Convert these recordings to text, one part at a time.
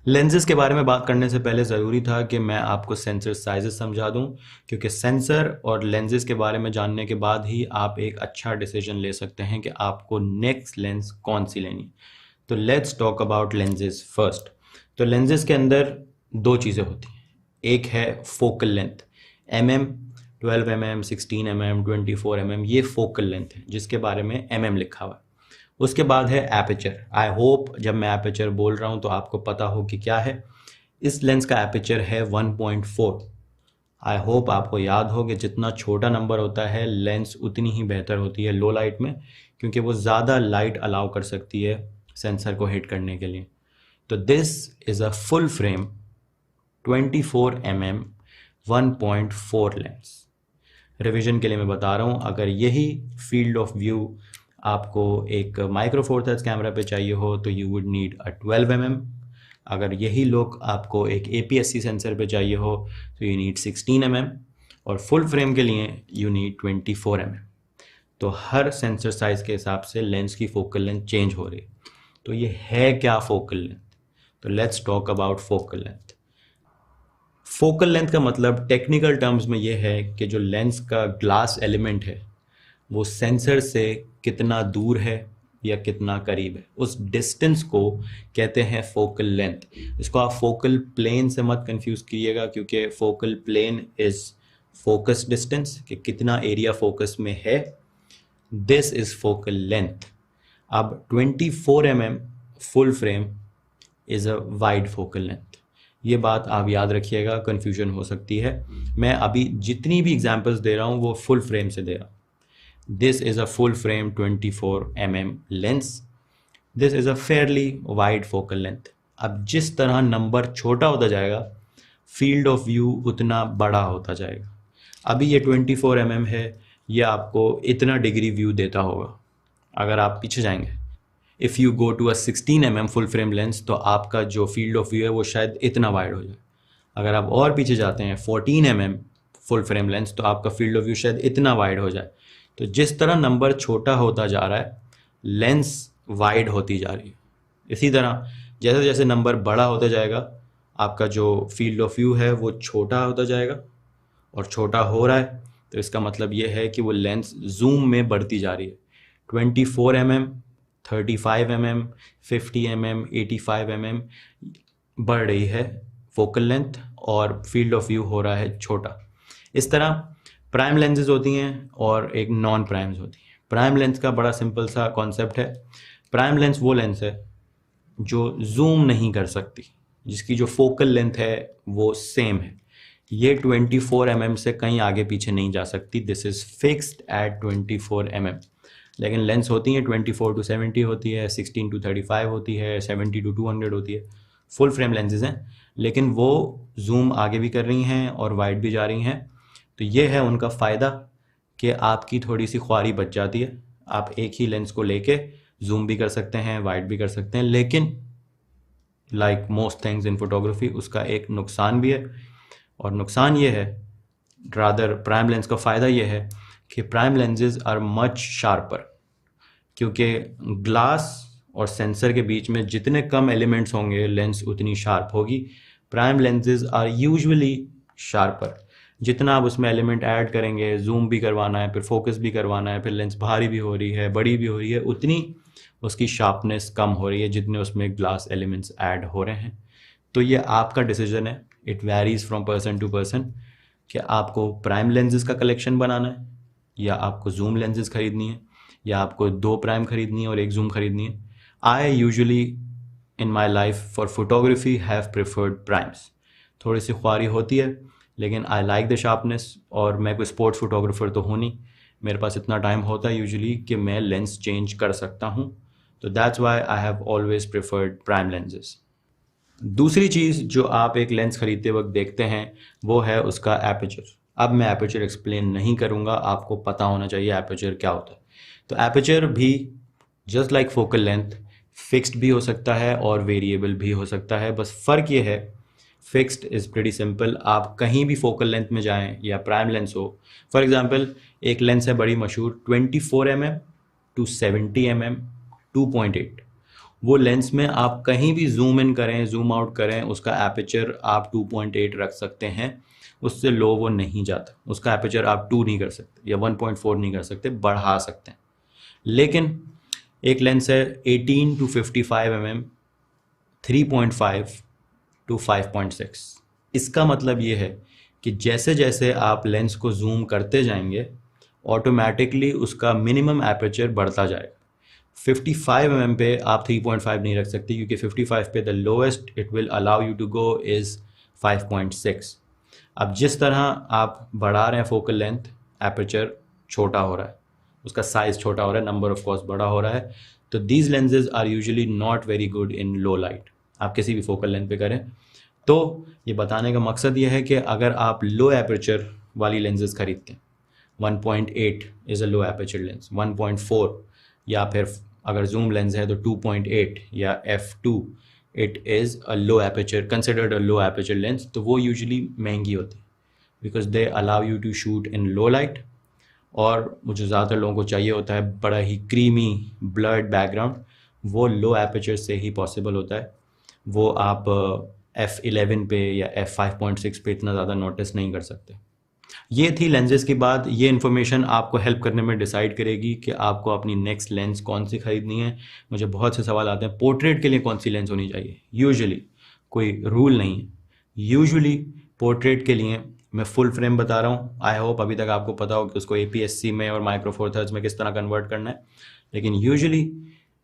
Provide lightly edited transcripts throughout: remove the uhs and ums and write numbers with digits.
Lenses के बारे में बात करने से पहले ज़रूरी था कि मैं आपको सेंसर साइजेस समझा दूं, क्योंकि सेंसर और लेंसेज के बारे में जानने के बाद ही आप एक अच्छा डिसीजन ले सकते हैं कि आपको नेक्स्ट लेंस कौन सी लेनी है। तो let's talk about lenses first. तो लेंसेज के अंदर दो चीज़ें होती हैं। एक है focal length, mm, 12 mm, 16 mm, 24 mm, ये फोकल लेंथ है जिसके बारे में mm लिखा हुआ है। उसके बाद है एपर्चर। आई होप जब मैं एपर्चर बोल रहा हूँ तो आपको पता हो कि क्या है। इस लेंस का एपर्चर है 1.4। आई होप आपको याद हो कि जितना छोटा नंबर होता है लेंस उतनी ही बेहतर होती है लो लाइट में, क्योंकि वो ज़्यादा लाइट अलाउ कर सकती है सेंसर को हिट करने के लिए। तो this is a full frame 24 mm 1.4 lens. Revision के लिए मैं बता रहा हूँ, अगर यही फील्ड ऑफ व्यू आपको एक माइक्रो फोर थर्ड्स कैमरा पे चाहिए हो तो you would need a 12 mm। अगर यही लुक आपको एक APS-C सेंसर पे चाहिए हो तो यू नीड 16 mm, और फुल फ्रेम के लिए यू नीड 24 mm। तो हर सेंसर साइज के हिसाब से लेंस की फोकल लेंथ चेंज हो रही है। तो ये है क्या फोकल लेंथ? तो let's talk about focal length. Focal length का मतलब टेक्निकल टर्म्स में ये है कि जो लेंस का ग्लास एलिमेंट है वो सेंसर से कितना दूर है या कितना करीब है, उस डिस्टेंस को कहते हैं फोकल लेंथ। इसको आप फोकल प्लेन से मत कंफ्यूज कीजिएगा, क्योंकि focal plane is focus distance, कि कितना एरिया फोकस में है। This is focal length. अब 24 mm full frame is a wide focal length. ये बात आप याद रखिएगा, कन्फ्यूजन हो सकती है। मैं अभी जितनी भी एग्जांपल्स दे रहा हूँ वो फुल फ्रेम से दे रहा हूँ। This is a full frame 24 mm lens. This is a fairly wide focal length. अब जिस तरह नंबर छोटा होता जाएगा फील्ड ऑफ व्यू उतना बड़ा होता जाएगा। अभी ये 24 mm है, ये आपको इतना डिग्री व्यू देता होगा। अगर आप पीछे जाएंगे, if you go to a 16 mm full frame lens, तो आपका जो फील्ड ऑफ व्यू है वो शायद इतना वाइड हो जाए। अगर आप और पीछे जाते हैं 14 mm फुल फ्रेम लेंस, तो आपका फील्ड ऑफ व्यू शायद इतना वाइड हो जाए। तो जिस तरह नंबर छोटा होता जा रहा है लेंस वाइड होती जा रही है। इसी तरह जैसे जैसे नंबर बड़ा होता जाएगा आपका जो फील्ड ऑफ व्यू है वो छोटा होता जाएगा, और छोटा हो रहा है तो इसका मतलब ये है कि वो लेंस जूम में बढ़ती जा रही है। 24 mm, 35 mm, 50 mm, 85 mm बढ़ रही है फोकल लेंथ, और फील्ड ऑफ व्यू हो रहा है छोटा। इस तरह प्राइम लेंसेज होती हैं और एक नॉन प्राइम्स होती हैं। प्राइम लेंस का बड़ा सिंपल सा कॉन्सेप्ट है। प्राइम लेंस वो लेंस है जो जूम नहीं कर सकती, जिसकी जो फोकल लेंथ है वो सेम है। ये 24 mm से कहीं आगे पीछे नहीं जा सकती। This is fixed at 24 mm। लेकिन लेंस होती हैं 24 to 70 होती है, 16 to 35 होती है, 70 to 200 होती है। फुल फ्रेम लेंसेज हैं, लेकिन वो जूम आगे भी कर रही हैं और वाइड भी जा रही हैं। तो ये है उनका फ़ायदा कि आपकी थोड़ी सी ख्वारी बच जाती है। आप एक ही लेंस को लेके जूम भी कर सकते हैं, वाइड भी कर सकते हैं, लेकिन like most things in photography उसका एक नुकसान भी है। और नुकसान ये है, रादर प्राइम लेंस का फ़ायदा ये है कि prime lenses are much sharper, क्योंकि ग्लास और सेंसर के बीच में जितने कम एलिमेंट्स होंगे लेंस उतनी शार्प होगी। Prime lenses are usually sharper. जितना आप उसमें एलिमेंट ऐड करेंगे, जूम भी करवाना है, फिर फोकस भी करवाना है, फिर लेंस भारी भी हो रही है, बड़ी भी हो रही है, उतनी उसकी शार्पनेस कम हो रही है जितने उसमें ग्लास एलिमेंट्स ऐड हो रहे हैं। तो ये आपका डिसीजन है, it varies from person to person, कि आपको प्राइम लेंसेज का कलेक्शन बनाना है या आपको जूम लेंसेज खरीदनी है, या आपको 2 प्राइम खरीदनी है और 1 जूम खरीदनी है। I usually in my life for photography have preferred primes. थोड़ी सी ख्वारी होती है, लेकिन आई लाइक द शार्पनेस, और मैं कोई स्पोर्ट्स फोटोग्राफर तो हूँ नहीं, मेरे पास इतना टाइम होता है यूजुअली कि मैं लेंस चेंज कर सकता हूँ। तो that's why I have always preferred prime lenses. दूसरी चीज़ जो आप एक लेंस खरीदते वक्त देखते हैं वो है उसका एपर्चर। अब मैं एपर्चर एक्सप्लेन नहीं करूँगा, आपको पता होना चाहिए एपर्चर क्या होता है। तो एपर्चर भी just like focal length fixed भी हो सकता है और वेरिएबल भी हो सकता है। बस फ़र्क ये है, फिक्स्ड इज़ प्रीटी सिंपल, आप कहीं भी फोकल लेंथ में जाएं या प्राइम लेंस हो। फॉर एग्जांपल एक लेंस है बड़ी मशहूर 24 mm to 70 mm 2.8, वो लेंस में आप कहीं भी जूम इन करें जूम आउट करें, उसका एपर्चर आप 2.8 रख सकते हैं, उससे लो वो नहीं जाता। उसका एपर्चर आप 2 नहीं कर सकते या 1.4 नहीं कर सकते, बढ़ा सकते हैं। लेकिन एक लेंस है 18 to 55 mm 3.5 to 5.6। इसका मतलब ये है कि जैसे जैसे आप लेंस को जूम करते जाएंगे ऑटोमेटिकली उसका मिनिमम एपर्चर बढ़ता जाएगा। 55 mm पे आप 3.5 नहीं रख सकते, क्योंकि 55 पे the lowest it will allow you to go is 5.6। अब जिस तरह आप बढ़ा रहे हैं फोकल लेंथ, एपर्चर छोटा हो रहा है, उसका साइज़ छोटा हो रहा है, नंबर ऑफ कोर्स बड़ा हो रहा है। तो these lenses are usually not very good in low light. आप किसी भी फोकल लेंथ पे करें। तो ये बताने का मकसद ये है कि अगर आप लो एपर्चर वाली लेंसेज खरीदते हैं, 1.8 is a low aperture lens, 1.4 या फिर अगर जूम लेंस है तो 2.8 या f2, it is a low aperture, considered a low aperture lens. तो वो यूजुअली महंगी होती है because they allow you to shoot in low light, और मुझे ज़्यादातर लोगों को चाहिए होता है बड़ा ही क्रीमी ब्लर्ड बैकग्राउंड, वो लो एपर्चर से ही पॉसिबल होता है। वो आप f11 पे या f5.6 पे इतना ज़्यादा नोटिस नहीं कर सकते। ये थी लेंसेज की बात। ये इन्फॉर्मेशन आपको हेल्प करने में डिसाइड करेगी कि आपको अपनी नेक्स्ट लेंस कौन सी खरीदनी है। मुझे बहुत से सवाल आते हैं पोर्ट्रेट के लिए कौन सी लेंस होनी चाहिए। यूजुअली कोई रूल नहीं है, यूजुअली पोर्ट्रेट के लिए मैं फुल फ्रेम बता रहा हूँ। आई होप अभी तक आपको पता हो कि उसको APS-C में और माइक्रो फोर थर्ड्स में किस तरह कन्वर्ट करना है। लेकिन यूजुअली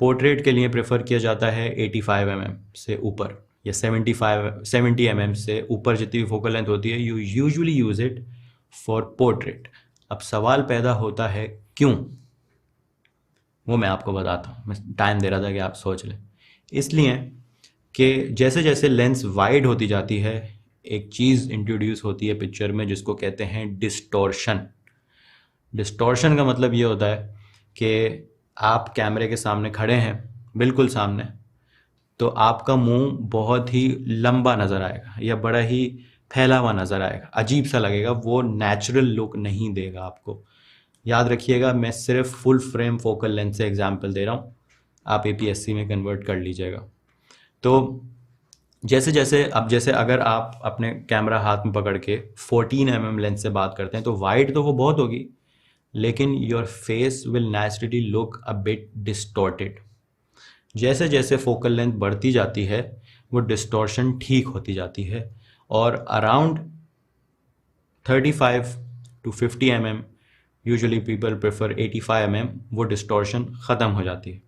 पोर्ट्रेट के लिए प्रेफर किया जाता है 85 mm से ऊपर या 70 mm से ऊपर जितनी भी फोकल लेंथ होती है, you usually use it for portrait. अब सवाल पैदा होता है क्यों, वो मैं आपको बताता हूँ। मैं टाइम दे रहा था कि आप सोच लें। इसलिए कि जैसे जैसे लेंस वाइड होती जाती है, एक चीज़ इंट्रोड्यूस होती है पिक्चर में जिसको कहते हैं डिस्टॉर्शन। डिस्टॉर्शन का मतलब ये होता है कि आप कैमरे के सामने खड़े हैं, बिल्कुल सामने, तो आपका मुंह बहुत ही लंबा नज़र आएगा या बड़ा ही फैला हुआ नज़र आएगा, अजीब सा लगेगा, वो नेचुरल लुक नहीं देगा आपको। याद रखिएगा, मैं सिर्फ फुल फ्रेम फोकल लेंथ से एग्जांपल दे रहा हूँ, आप APS-C में कन्वर्ट कर लीजिएगा। तो जैसे जैसे अब जैसे अगर आप अपने कैमरा हाथ में पकड़ के 14 mm लेंस से बात करते हैं तो वाइड तो वो बहुत होगी, लेकिन your face will naturally look a bit distorted. जैसे जैसे फोकल लेंथ बढ़ती जाती है वो डिस्टॉर्शन ठीक होती जाती है, और around 35 to 50 mm, usually people prefer 85 mm, वो डिस्टॉर्शन ख़त्म हो जाती है।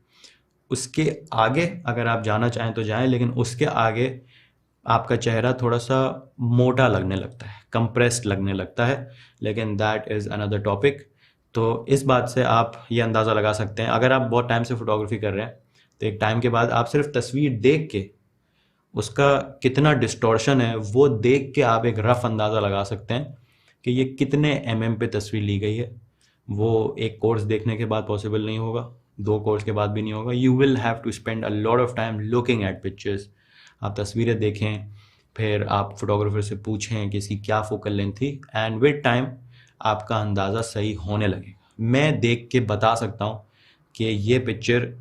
उसके आगे अगर आप जाना चाहें तो जाएं, लेकिन उसके आगे आपका चेहरा थोड़ा सा मोटा लगने लगता है, कंप्रेस्ड लगने लगता है, लेकिन दैट इज़ अनदर टॉपिक। तो इस बात से आप ये अंदाज़ा लगा सकते हैं, अगर आप बहुत टाइम से फोटोग्राफी कर रहे हैं तो एक टाइम के बाद आप सिर्फ तस्वीर देख के उसका कितना डिस्टॉर्शन है वो देख के आप एक रफ अंदाज़ा लगा सकते हैं कि ये कितने mm पे तस्वीर ली गई है। वो एक कोर्स देखने के बाद पॉसिबल नहीं होगा, 2 कोर्स के बाद भी नहीं होगा। You will have to spend a lot of time looking at pictures. आप तस्वीरें देखें, फिर आप फोटोग्राफर से पूछें कि इसकी क्या फोकल लेंथ थी, एंड विद टाइम आपका अंदाज़ा सही होने लगेगा। मैं देख के बता सकता हूँ कि ये पिक्चर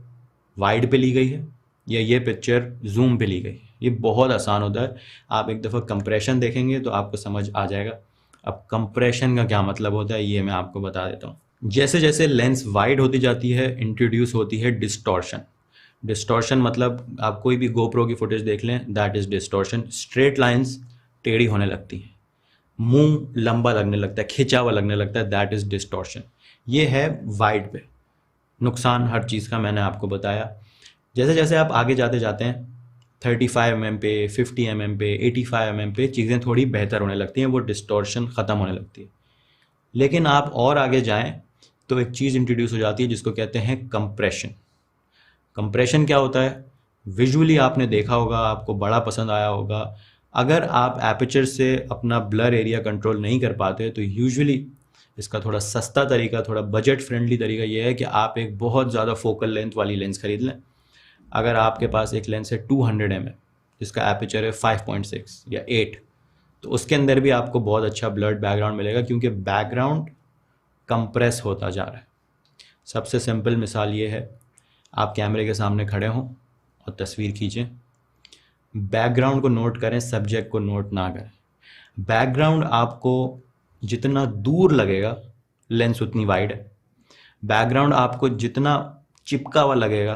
वाइड पे ली गई है या ये पिक्चर जूम पे ली गई है। ये बहुत आसान होता है, आप एक दफ़ा कंप्रेशन देखेंगे तो आपको समझ आ जाएगा। अब कंप्रेशन का क्या मतलब होता है ये मैं आपको बता देता हूँ। जैसे जैसे लेंस वाइड होती जाती है इंट्रोड्यूस होती है डिस्टॉर्शन। डिस्टॉर्शन मतलब आप कोई भी गोप्रो की फुटेज देख लें, that is distortion. Straight lines टेढ़ी होने लगती हैं, मुंह लंबा लगने लगता है, खिंचा हुआ लगने लगता है, दैट इज़ डिस्टॉर्शन। ये है वाइड पे। नुकसान हर चीज़ का मैंने आपको बताया। जैसे जैसे आप आगे जाते जाते हैं 35 mm पे, 50 mm पे, 85 mm पे चीज़ें थोड़ी बेहतर होने लगती हैं, वो डिस्टॉर्शन ख़त्म होने लगती है। लेकिन आप और आगे जाएं तो एक चीज़ इंट्रोड्यूस हो जाती है जिसको कहते हैं कंप्रेशन। कंप्रेशन क्या होता है? विजुअली आपने देखा होगा, आपको बड़ा पसंद आया होगा। अगर आप एपर्चर से अपना ब्लर एरिया कंट्रोल नहीं कर पाते तो यूजुअली इसका थोड़ा सस्ता तरीका, थोड़ा बजट फ्रेंडली तरीका ये है कि आप एक बहुत ज़्यादा फोकल लेंथ वाली लेंस खरीद लें। अगर आपके पास एक लेंस है 200 mm जिसका एपर्चर है 5.6 या 8, तो उसके अंदर भी आपको बहुत अच्छा ब्लर्ड बैकग्राउंड मिलेगा, क्योंकि बैकग्राउंड कंप्रेस होता जा रहा है। सबसे सिंपल मिसाल ये है, आप कैमरे के सामने खड़े हों और तस्वीर खींचें। बैकग्राउंड को नोट करें, सब्जेक्ट को नोट ना करें। बैकग्राउंड आपको जितना दूर लगेगा लेंस उतनी वाइड है। बैकग्राउंड आपको जितना चिपका हुआ लगेगा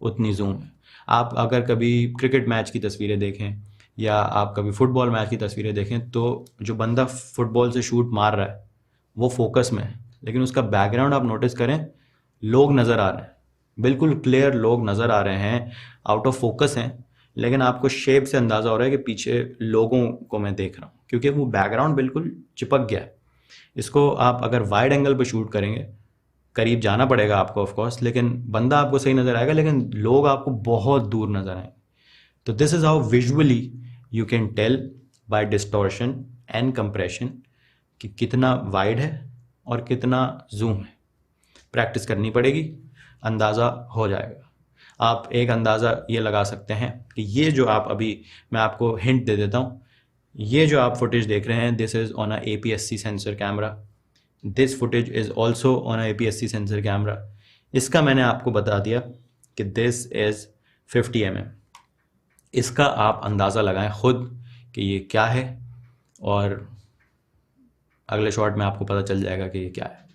उतनी जूम है। आप अगर कभी क्रिकेट मैच की तस्वीरें देखें या आप कभी फुटबॉल मैच की तस्वीरें देखें तो जो बंदा फुटबॉल से शूट मार रहा है वो फोकस में है, लेकिन उसका बैकग्राउंड आप नोटिस करें, लोग नज़र आ रहे हैं, बिल्कुल क्लियर लोग नज़र आ रहे हैं, आउट ऑफ फोकस हैं, लेकिन आपको शेप से अंदाज़ा हो रहा है कि पीछे लोगों को मैं देख रहा हूँ, क्योंकि वो बैकग्राउंड बिल्कुल चिपक गया है। इसको आप अगर वाइड एंगल पर शूट करेंगे, करीब जाना पड़ेगा आपको ऑफ कोर्स, लेकिन बंदा आपको सही नज़र आएगा, लेकिन लोग आपको बहुत दूर नज़र आएंगे। तो this is how visually you can tell by distortion and compression कि कितना वाइड है और कितना जूम है। प्रैक्टिस करनी पड़ेगी, अंदाज़ा हो जाएगा। आप एक अंदाज़ा ये लगा सकते हैं कि ये जो आप अभी, मैं आपको हिंट दे देता हूँ, ये जो आप फुटेज देख रहे हैं, this is on a APS-C sensor camera, this footage is also on a APS-C sensor camera. इसका मैंने आपको बता दिया कि दिस इज़ 50 mm। इसका आप अंदाज़ा लगाएं खुद कि ये क्या है, और अगले शॉट में आपको पता चल जाएगा कि ये क्या है।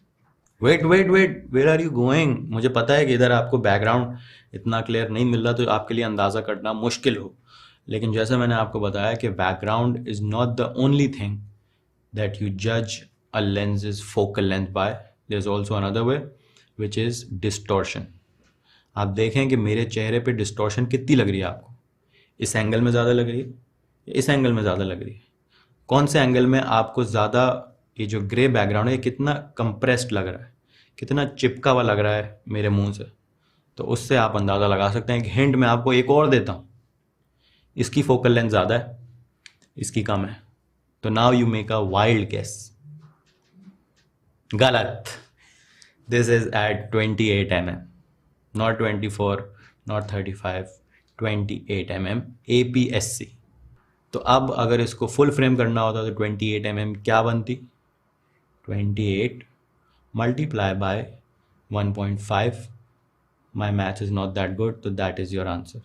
Wait wait wait, where are you going? मुझे पता है कि इधर आपको बैकग्राउंड इतना क्लियर नहीं मिल रहा तो आपके लिए अंदाज़ा करना मुश्किल हो, लेकिन जैसे मैंने आपको बताया कि background is not the only thing that you जज a lens focal length by. There is also another way which is distortion. आप देखें कि मेरे चेहरे पे डिस्टॉर्शन कितनी लग रही है आपको, इस एंगल में ज़्यादा लग रही है, इस एंगल में ज़्यादा लग रही है, कौन से एंगल में आपको ज़्यादा, ये जो ग्रे बैकग्राउंड है कितना कंप्रेस्ड लग रहा है, कितना चिपका हुआ लग रहा है मेरे मुंह से, तो उससे आप अंदाज़ा लगा सकते हैं। कि हिंट मैं आपको एक और देता हूँ, इसकी फोकल लेंथ ज़्यादा है, इसकी कम है, तो now you make a wild guess. गलत। This is at 28 mm, not 24, not 35, 28 mm APS-C। तो अब अगर इसको फुल फ्रेम करना होता तो 28 mm क्या बनती? 28 multiply by 1.5। My math is not that good, तो दैट इज़ योर आंसर।